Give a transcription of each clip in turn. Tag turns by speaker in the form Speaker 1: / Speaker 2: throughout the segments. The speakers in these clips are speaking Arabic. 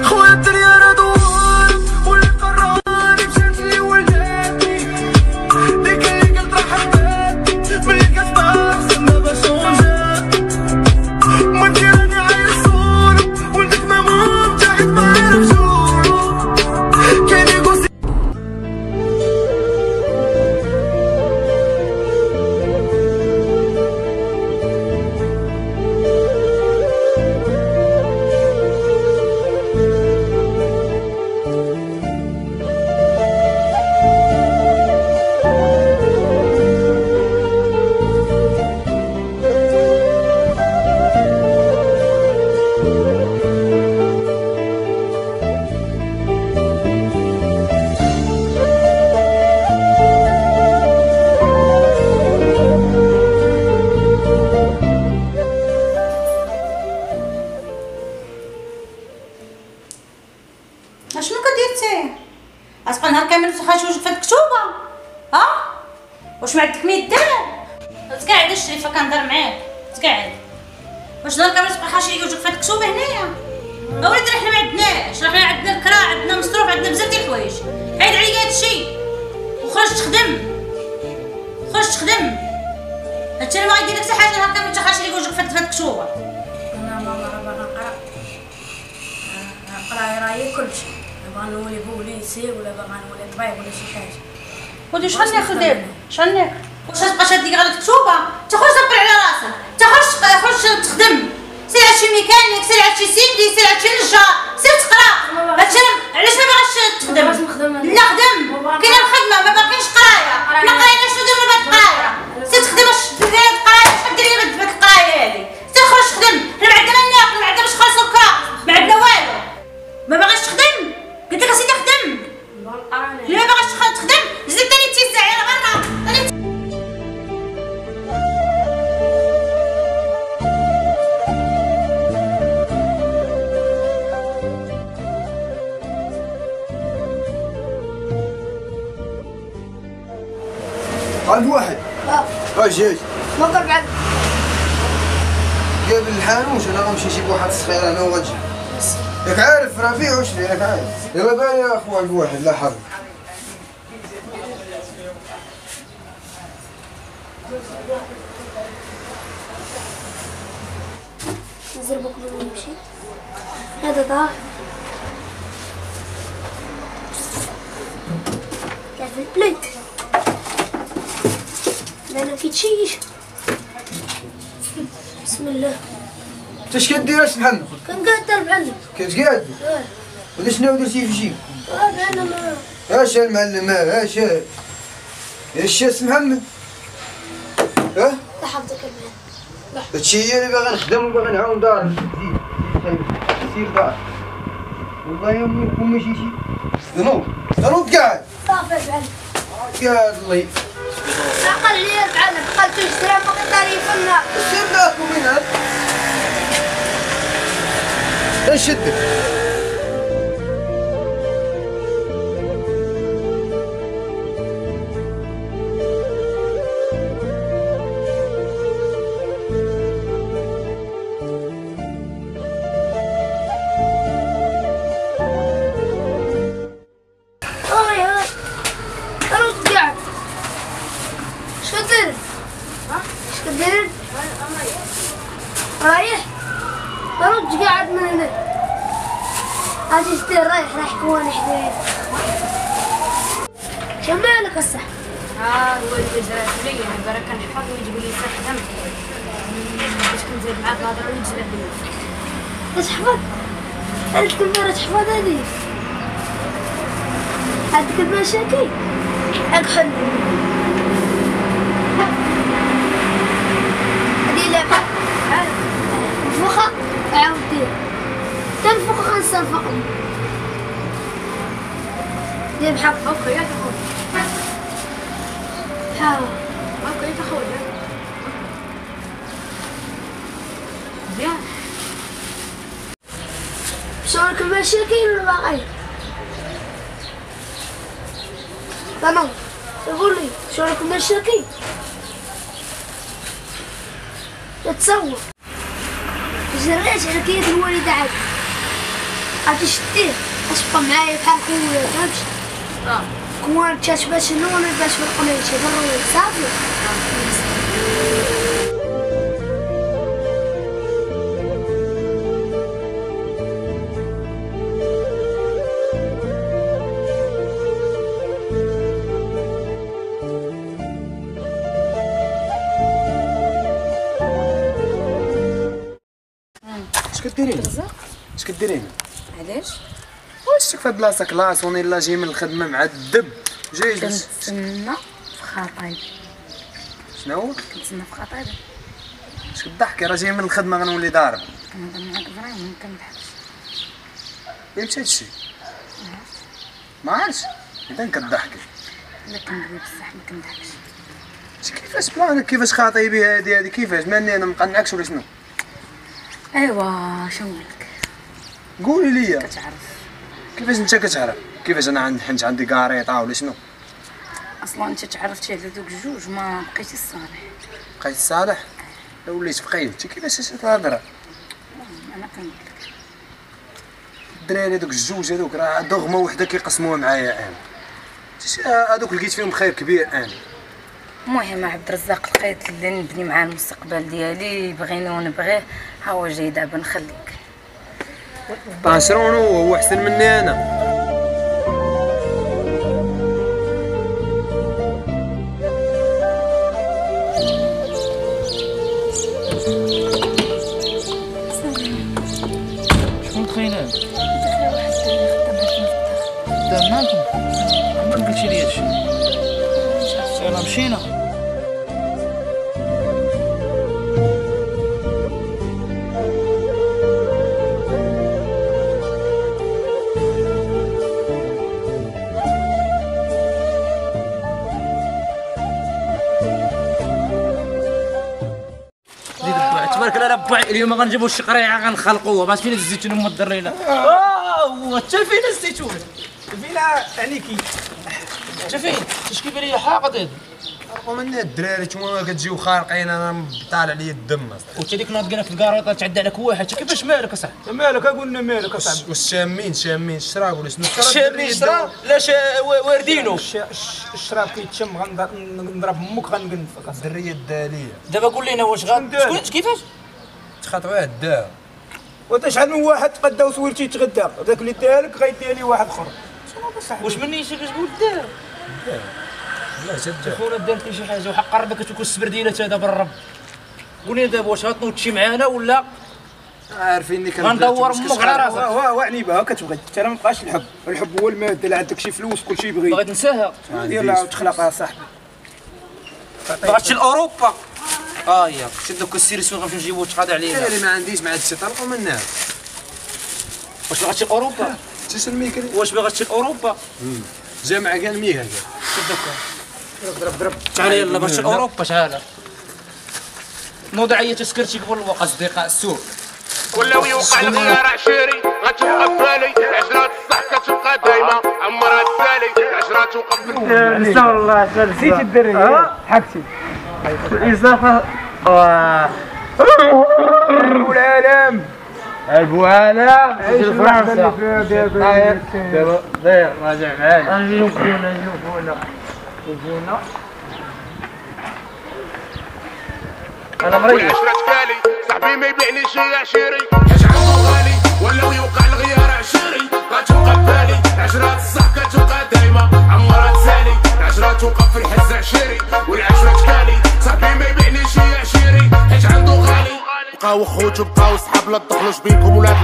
Speaker 1: خويا الدنيا راه دوار واللي قراني مشات لي ولاتني ديك اللي قلت راح حباتني ملي كتطار خصنا باش نجات وانتي راني عايصولو ولدك ما ممتعد ما عرف شورو كاين يقول
Speaker 2: شنو كدير؟ غتبقى نهار كامل تخرج وجهك في المكتوبه؟ ها؟ واش ما عندك ما يدار؟ تقعد الشريفه كنهضر معاك، تقعد. واش نهار كامل تبقى خاشي لي وجهك في المكتوبه هنايا؟ اوليدي حنا ما عندناش، راه حنا عندنا الكرا، عندنا مصروف، عندنا بزاف ديال الحوايج. عيد عليا هادشي وخرج تخدم، خرج تخدم. هادشي ما غيدير لك حتى حاجه نهار كامل تخاشي لي وجهك في المكتوبه.
Speaker 3: انا ماما راه باغا نقرا، القرايه راه هي كلشي، باغا نولي بوليسي ولا باغا نولي طبيب ولا شي حاجه.
Speaker 2: ودي شحال ناكل دابا؟ شحال ناكل؟ واش غتبقى شاد ديك غير الكتوبه؟ تخرج دبر على راسك، خرج تخدم، سير عاد شي ميكانيك، سير عاد شي سيكلي، سير عاد شي نجار، سير تقرا. هادشي علاش ما باغاش تخدم؟ لا خدم، كاينه الخدمه ما باقيش قرايه، حنا قراينا شنو ديرنا بهاد القرايه؟ سير تخدم، اش دير هاد القرايه، شحال ديري بهاد القرايه هادي؟ سير خرج خدم، حنا ما عندنا ما ناكل، ما عندنا باش نخلصو الكرا، ما عندنا والو. ما باغاش تخدم؟ قلت لك اسيدي خدم. لا ما باغاش تخدم، زيد ثاني تيسع يا برا.
Speaker 4: عند واحد جاي
Speaker 3: ما قرب
Speaker 4: قابل الحانوت، انا غنمشي نجيب واحد الصخيره انا وغنجي. ياك عارف رفيع وشنو ياك عارف. يلا باين يا اخو عند واحد لا حظ.
Speaker 3: نزل بكره ونمشي. هذا ضاع كاع في البلاي. انا كيتشيش. بسم الله.
Speaker 4: انت اش كدير اش محمد؟
Speaker 3: كنقعد تربع عندك.
Speaker 4: كنت قاعد؟ ولا شنو درتي في جيب؟
Speaker 3: انا ما
Speaker 4: اش المعلم اش اش محمد؟ ها؟
Speaker 3: لحظتك المهم.
Speaker 4: هادشي هي اللي باغي نخدم وباغي نعاون دار. سير دار. والله يا امي نكون ماشي شي نوض قاعد.
Speaker 3: صافي بعد.
Speaker 4: قاعد الله
Speaker 3: عقل لي بعد بقيت تشتري باقي طريف النار.
Speaker 4: سير داكم من هاد. نشدك.
Speaker 3: رايح رد قاعد من هنا. هاجي ستير رايح كواني حدايا. شمالك الصح.
Speaker 5: الوالد زرع لي انا برا كنحفظ ويجيب لي خدم باش كنزيد معاه الهضره ويجبد لي.
Speaker 3: تحفظ؟ هاد الكلمه تحفظ هادي. عندك المشاكل؟ اكحل. هادي لعبه. نفخها عاود دير. تنفخ غنصفق. دير بحال
Speaker 5: اوكي يا تاخذ.
Speaker 3: بحال
Speaker 5: اوكي تاخذ. مزيان.
Speaker 3: شلونك المشاكل ولا باقي؟ تمام. قول لي شلونك المشاكل؟ تتصور جريت على كيد الوالده عاد
Speaker 5: غادي شديه تبقى معايا بحال خويا فهمتي. كون تشبه شنو انا باش فرقنا تيبرو صافي.
Speaker 4: اش كديرين؟ اش كديرين؟
Speaker 5: علاش؟
Speaker 4: واش في بلاصه كلاص وني لا جاي من الخدمه معذب جاي
Speaker 5: كنتسنى في خطيب.
Speaker 4: شنو؟
Speaker 5: كنتسنى في خطيب.
Speaker 4: اش كضحكي راه جاي من الخدمه غنولي ضارب.
Speaker 5: كنهضر معاك فريمون ما كنضحكش.
Speaker 4: فهمتي هادشي؟ ما عرفتش اذا كضحكي.
Speaker 5: لا كنقول بصح ما كنضحكش.
Speaker 4: كيفاش بلانك كيفاش خاطيبي هادي كيفاش ماني انا مقنعكش ولا شنو؟
Speaker 5: ايوا شنو نقول لك؟
Speaker 4: قولي لي
Speaker 5: كتعرف
Speaker 4: كيفاش انت كتعرف؟ كيفاش انا عندي كاريطه ولا شنو؟
Speaker 5: اصلا انت تعرفتي على دوك الجوج ما بقيتي الصالح.
Speaker 4: بقيت صالح وليت فقير انت كيفاش تهضر؟
Speaker 5: انا كنقول لك
Speaker 4: الدراري هذوك الجوج هذوك راه دغمه وحده كيقسموها معايا انا هذوك لقيت فيهم خير كبير انا.
Speaker 5: المهم عبد الرزاق لقيت اللي نبني معاه المستقبل ديالي بغيني ونبغيه ها هو جاي دابا نخليك.
Speaker 4: طاشرون هو احسن مني انا.
Speaker 6: شكون تخينان؟ خدام معاكم؟ عمرك قلتي لي هادشي. يلاه مشينا.
Speaker 7: تبارك الله ربي اليوم غنجيبو الشقريعه غنخلقوها ما فين الزيتون هما الدرينا. حتى فين الزيتون؟
Speaker 6: فينا عليكي. انت فين؟ اش كيبان ليا حاقد.
Speaker 4: ومن الدراري نتوما كتجيو خارقين انا طالع لي الدم.
Speaker 7: وانت ديك النهار لقينا في الكاريطه تعدى عليك واحد كيفاش مالك اصاحبي؟
Speaker 6: مالك قلنا مالك اصاحبي.
Speaker 4: واش شامين الشراب ولا شنو؟
Speaker 7: شاربين شراب لا واردينو.
Speaker 6: الشراب كيتشم غنضرب امك غنقنفك.
Speaker 4: الدريه الداليه
Speaker 7: دابا قول لينا واش شكون كيفاش؟
Speaker 4: تخاطوا الدار
Speaker 6: وانت شحال من واحد تقدا وسولتي يتغدى هذاك اللي داها لك غيديها لي واحد اخر. شنو بصح
Speaker 7: واش مني شي كتقول دار؟
Speaker 4: لا جد
Speaker 7: خونا دارت لي شي حاجه وحق ربك كتكون السبرديلات هذا بالرب. قول لي دابا واش غتنوض شي معانا ولا
Speaker 4: عارفيني
Speaker 7: غندور امك على راسك.
Speaker 6: وعني بها كتبغي انت ما بقاش الحب هو الماده اللي عندك شي فلوس كلشي بغيت.
Speaker 7: بغيت ننساها.
Speaker 6: يلاه تخلقها صاحبي.
Speaker 7: بغات لاوروبا. يا شد دوك السيريس وين غنمشيو نجيبو تقاضي علينا.
Speaker 4: انا ما عنديش مع هادشي طلقوا من الناس.
Speaker 7: واش بغات لاوروبا؟
Speaker 4: تسمي كده
Speaker 7: واش بغات لاوروبا؟
Speaker 4: جامع كاع المية
Speaker 7: شد دوكا ضرب تعال يلا باش لاوروبا تعال. نوض عيا تسكرتي قبل الوقت اصدقاء السوق.
Speaker 8: ولاو يوقع الغيار عشيري غتوقف بالي عشرات الصح كتبقى دايما عمرها السالي عشرات توقف
Speaker 6: نستغفر الله نسيت الدري حكتي الإضافة أبو العالم أبو العالم عيش فرنسا داير راجع معايا شوفونا أنا مريض
Speaker 8: عشرات كالي صاحبي ما يبيعنيش يا عشيري اش عنده غالي ولاو يوقع الغيار عشيري غتوقف بالي عشرات الصح كتبقى دايما عمرها تسالي عشرات توقف في الحز عشيري والعشرات كالي صاحبي ما يبيعنيش يا عشيري اش عنده غالي بقاو خوت وبقاو صحاب لا تدخلوش بينكم ولاد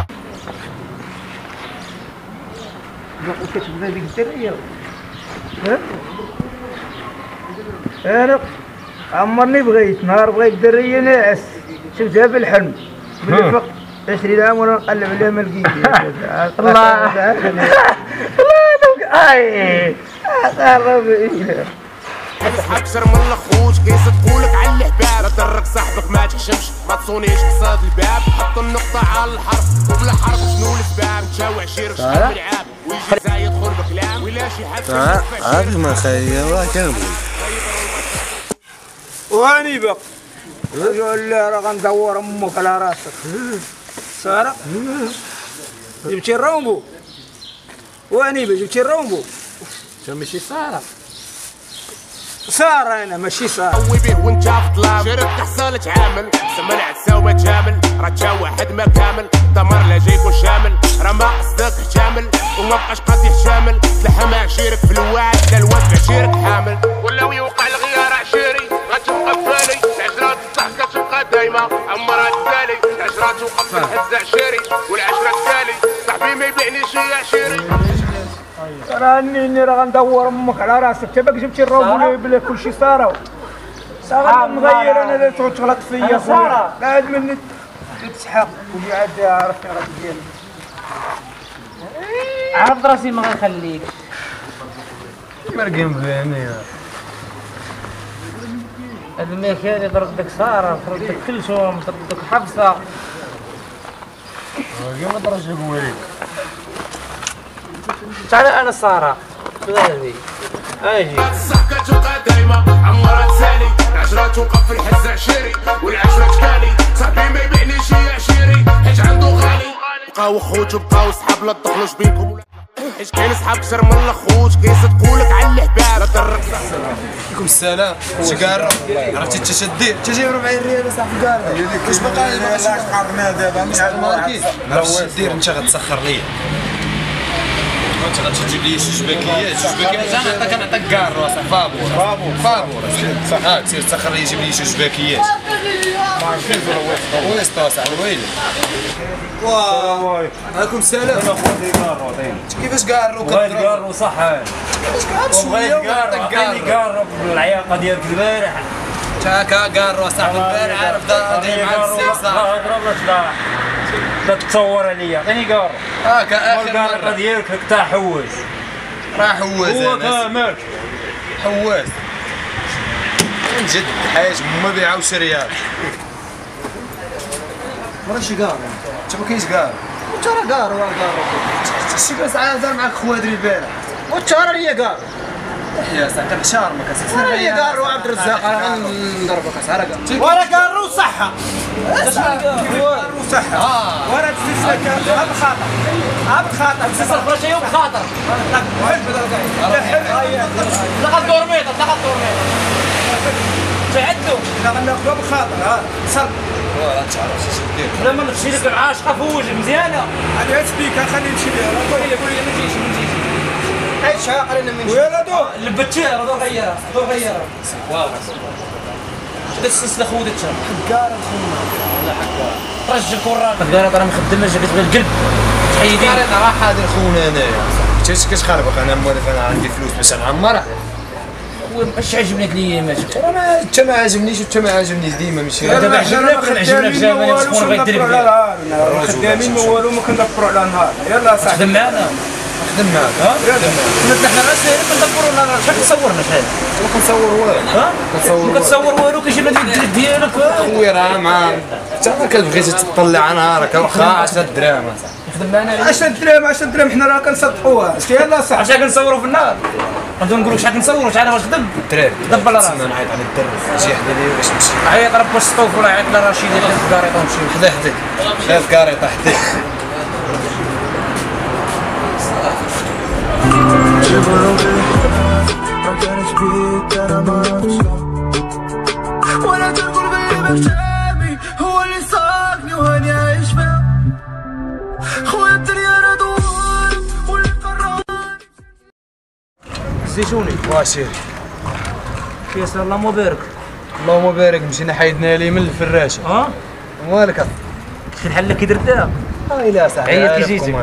Speaker 6: كتبغي ديك الدرية انا عمرني بغيت نهار بغيت درية ناعس شفتها في الحلم بالفق 20 عام وانا نقلب عليها ما لقيتها. الله الله اي
Speaker 8: صحاب كثر من الخوت كيصدقولك على الحباب درك صاحبك ما تخشمش ما تصونيش قصاد الباب حط النقطة على الحرف وبلا حرف شنو الاسباب نتا وعشيرك شحال من عام ويجي زايد يدخل بكلام ولا شي حد
Speaker 4: عارف ما خيا راه كامل
Speaker 6: وهاني بق يقول لي راه غندور امك على راسك ساره جبتي الرومبو وانيبه جبتي الرومبو
Speaker 7: ماشي ساره
Speaker 6: صار انا ماشي صار
Speaker 8: قوي بيه وانت في ظلام شرب تحصلت عامل سمن عتساوى جامل راه جا واحد ما كامل دمر لا جاي يكون شامل راه ما قصدك حجامل وما بقاش قاضي حجامل تلحم عشيرك في الوعد لا الواد عشيرك حامل ولاو يوقع الغيار عشيري غتبقى ببالي العشرة الضحكة تبقى دايمة عمرها تسالي العشرة توقف في الحز عشيري والعشرة تسالي صاحبي ما يبيعنيش يا عشيري
Speaker 6: راني راه غندور امك على راسك تباك جبتي الرومبو بلا كلشي صاروا صار مغير انا لا تعود تغلط فيا خويا قاعد مني تسحق وقاعد عرفتي راه ديالي
Speaker 7: عرفت راسي ما غنخليك
Speaker 4: مرقم بهنيا
Speaker 7: هاد المكان ضرب ديك ساره ضرب ديك كلثوم ضرب ديك حفصه
Speaker 4: كيما درجة بواليك
Speaker 7: تعال انا ساره هذه اجي
Speaker 8: الضحكة تبقى دايمة عمرها تسالي العشرة توقف في الحز عشيري والعشرة تكالي صاحبي ما يبيعنيش يا عشيري حيت عنده غالي بقاو خوت وبقاو صحاب لا تدخلوش بينكم ولا حيت كاين صحاب كثر من الاخوت كيصدقولك على الحباب لا ترك
Speaker 4: عليكم السلام شكارة عرفتي انت شدير تجي 40 ريال صاحبي قال واش باقي ما حرنا دابا مش ماركي واش دير انت غتسخر ليا انت غتجيب لي شي شباكيات انا نعطيك كارو اصاحبي فابور صح سير تسخر لي جيب لي شي شباكيات ويست اصاحبي ويلي واه عليكم السلام كيفاش كارو
Speaker 9: بغيت كارو صح بغيت كارو بالعياقه ديالك البارح
Speaker 4: هكا كارو صاحبي البارح عارف داير مع السيسه
Speaker 9: لا تتصور عليا عطيني كارو
Speaker 4: هكا اخر
Speaker 9: الكارو ديالك تاع حواس
Speaker 4: راه حواس
Speaker 9: هو كامل
Speaker 4: حواس من جد حاج هما بيعاو شريات ماشي كارو انت ما كاينش كارو انت راه كارو شي كاس عاد معاك خوادري البارح وانت راه ليا كارو يا ساعه كنشار ما كنسى راه ليا كارو عبد الرزاق راه غنضربك اسعار
Speaker 6: ورا كارو صحه كارو صحه ورا تسلسله كارو هذا خاطر تسلسل فراشي يوم خاطر لقد دورميط تعدوا ناخذوها بخاطر ها صر
Speaker 9: لا ما نمشي لك العاشقه فوج مزيانه
Speaker 6: هذه تبيك خليني نمشي بها
Speaker 9: قول لي ما تجيش
Speaker 6: عيش عاقل انا من ويلا دو
Speaker 9: لبتيها دور غيرها واو شد السلسله خودتها
Speaker 6: حكاره
Speaker 9: رجل كره حكاره راه مخدمه جابت غير القلب تحيدي
Speaker 4: انا راه حاضر خونا انايا انت كتخربق انا موالف انا عندي فلوس باش نعمرها
Speaker 9: واش عجبني ليا ما جبت
Speaker 4: انا انت ما عجبنيش وانت ما عجبنيش ديما ماشي
Speaker 9: دابا عجبناك عجبناك زعما شكون بغا يدير بيا
Speaker 6: خدامين ما والو ما كندبروا على نهار يلا صاحبي
Speaker 9: خدم معنا
Speaker 4: خدم معاك
Speaker 9: كنا حنا راسنا كندبروا لنا شحال تصورنا شحال
Speaker 4: ما كنصور والو
Speaker 9: ما كتصور والو كيجيب لك الدريك ديالك
Speaker 4: خويا راه مع انت ما كتبغيش تطلع على نهارك واخا 10 دراهم
Speaker 9: خدم معنا
Speaker 6: 10 دراهم حنا راه كنصدقوها يلا صاحبي
Speaker 9: عشان كنصوروا في النهار غادي نقول لك شحال كنصوروا شحال واش خدم
Speaker 4: الدراري
Speaker 9: دبر راسك
Speaker 4: تما نعيط على الدرب يجي حدا ليا باش نمشي
Speaker 9: عيط راه باش تطوف ولا عيط لرشيد اللي في الكاريطه ونمشيو
Speaker 4: حدا حداك لا الكاريطه حداك
Speaker 1: ولا تقول غير شامي هو اللي ساقني وهاني عايش فيها خويا الدنيا راه دوار واللي قررني
Speaker 4: زيتوني واشير
Speaker 9: ياسر اللهم بارك
Speaker 4: اللهم بارك مشينا حيدنا لي من الفراشه مالك
Speaker 9: شي الحل كي درتها
Speaker 4: لا صاحبي
Speaker 9: عيط كي جيتك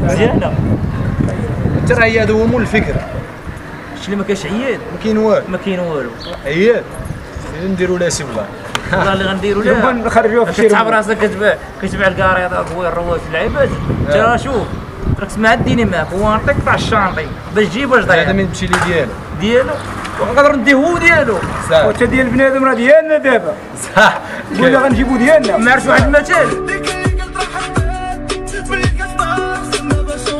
Speaker 9: مزيانه
Speaker 4: انت راه هي هذا هو مول الفكره
Speaker 9: شي اللي ما كاينش عياد
Speaker 4: ما كاين والو
Speaker 9: عياد
Speaker 4: نديروا لا سي والله
Speaker 9: والله اللي غنديروا لها
Speaker 6: نخرجوها في
Speaker 9: كتعب راسك كتباع الكاريطه هو الرواد في العباد انت راه شوف راك تسمع الديني معاك هو نعطيك قطع الشانطي باش تجيب واش ضيع
Speaker 4: هذا من تمشي لي
Speaker 9: ديالو ونقدر نديه هو ديالو
Speaker 6: وانت ديال بنادم راه ديالنا دابا
Speaker 4: صح
Speaker 6: قلنا غنجيبو ديالنا
Speaker 9: ما عرفتش واحد المثال
Speaker 1: ديك اللي قلت راح حبيت ملي كتطاق ما باش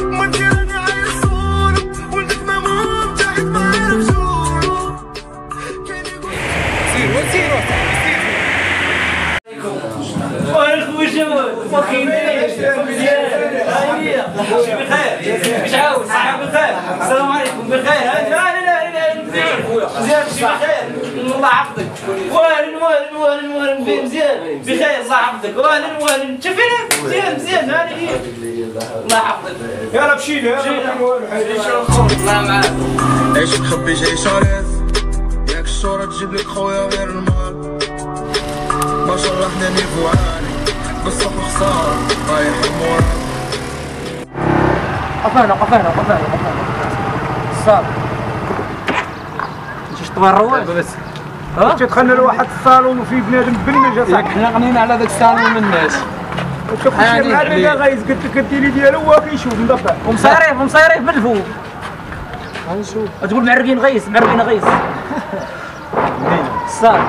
Speaker 1: من كان عايز صورة ولدك ما ممتعك ما عرف شورو كان يقول
Speaker 9: خويا بخير مش عاوز صحة بخير السلام عليكم بخير مزيان شي بخير الله يحفظك والن مزيان بخير الله يحفظك والن شوفيني مزيان هاني الله يحفظك
Speaker 6: يلا مشينا
Speaker 9: الله معاك
Speaker 1: عيش مخبي جاي شاريز ياك الشهرة تجيب لك خويا غير المال ما شاء الله حنا نيفو عالي بصح خسارة رايح المورال
Speaker 9: قفانا صار مشيش تبروا بس ها
Speaker 6: دخلنا لواحد الصالون وفي بنادم بنج
Speaker 4: ياك حنا غنينا على داك الصالون الناس
Speaker 6: شوف شي مع اللي غايز قلت لك التيلي ديالو هو كيشوف مدبر
Speaker 9: ومصايريف بالفوق
Speaker 4: غنشوف
Speaker 9: تقول معرقين غيس صار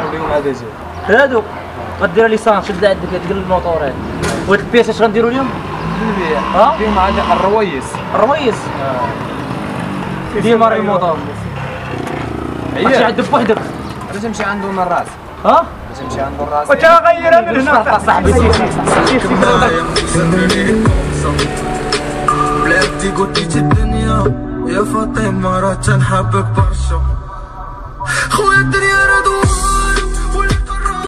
Speaker 4: اليوم هذا جاي
Speaker 9: هادو غدير ليسانس شد عندك تقل الموطورات وهاد البياس اش غنديرو اليوم؟
Speaker 4: ها ديما عندك
Speaker 9: الرويس ديما الموطور ماشي عندك بوحدك
Speaker 4: باش تمشي عنده من الراس
Speaker 9: ها
Speaker 4: باش تمشي عنده الراس
Speaker 6: وتا غيرها من هنا
Speaker 9: صاحبي
Speaker 1: بلادي قلتي الدنيا يا فاطمة راه تنحبك برشا خويا الدنيا راه دوار والقرار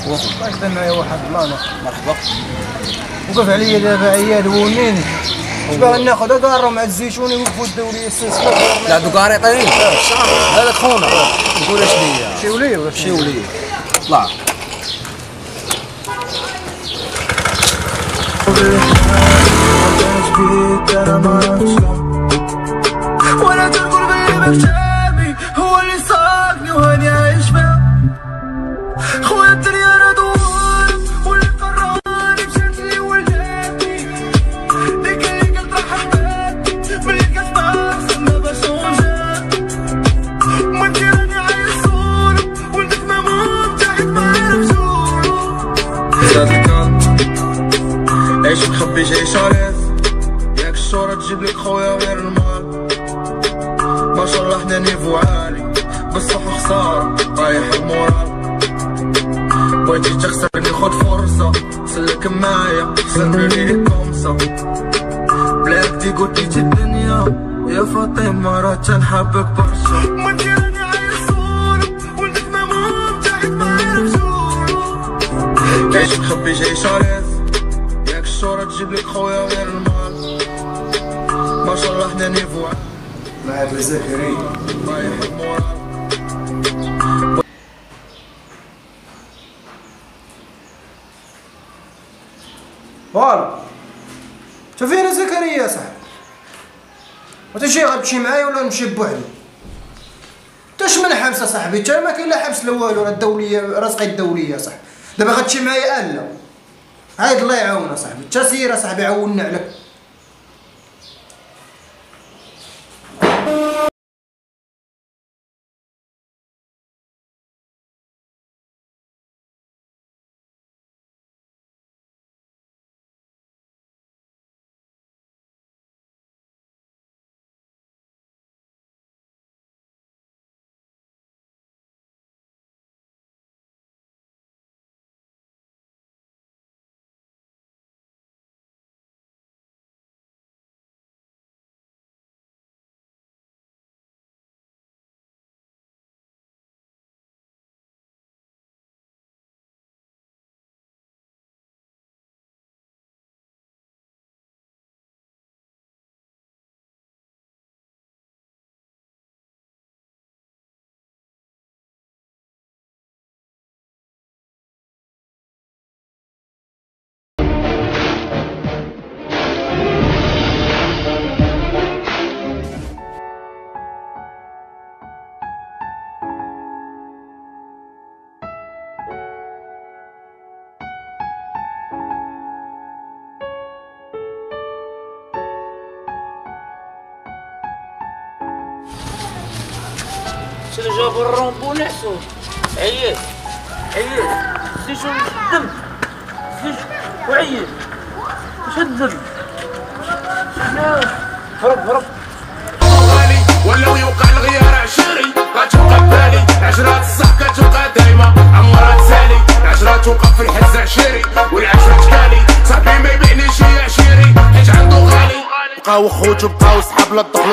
Speaker 6: واش معايا واحد الله مرحبا وقف عليا دابا عياد ونين باغي ناخذ كارو مع الزيتون يوقفوا الدوريه السيسكا
Speaker 4: لا دوك قريطين هذاك خونا نقول اش ليا
Speaker 6: شي وليه ولا
Speaker 4: شي وليه طلع
Speaker 1: ولا تقول بلي مكتبي هو اللي ساقني وهاني عايش فيها خويا الدنيا راه دوار واللي قراني مشات لي ولاتني ديك اللي قلت راه حباتني ملي كتباص ما بشونجات وانتي راني عايش سولو وانتك ما ممتعك ما عرفتولو زاد الكال عيش مخبي جاي شاريز ياك الشهرة تجيب لك خويا غير المال ما شاء الله حنا نيفو عالي بصح خسارة رايح المورال بغيتي تخسرني خد فرصة سلك معايا سلمي لي كومسة بلادي قلتي الدنيا يا فاطمة راه تنحبك برشا وانتي راني عايش سولو وانتك ما ممتعك ما عرفتولو عيش مخبي جاي شاريز ياك الشهرة تجيب لك خويا غير المال ما شاء الله حنا نيفو
Speaker 6: مع الزكريا
Speaker 1: رايح المورال
Speaker 6: فوالا شوفينا زكريا صاحبي انت شي غتمشي معايا ولا نمشي بوحدي تاش من حبس صاحبي تا ما كاين لا حبس لا والو راه الدوليه رزقي الدوليه صاحبي دابا غتمشي معايا الا عايد الله يعاوننا صاحبي تا سير صاحبي عاوننا عليك
Speaker 9: شنو جابوا الرومبو نحسو عييت زيتون الدم وعييت واش الدم هرب
Speaker 8: غالي ولاو يوقع الغيار عشري غتبقى ببالي العشرة الصح كتبقى دايما عمرها تسالي العشرة توقف في الحز عشيري والعشرة تكالي صاحبي ما يبيعنيش يا عشيري حيت عنده غالي بقاو خوت وبقاو صحاب لا تدخلوا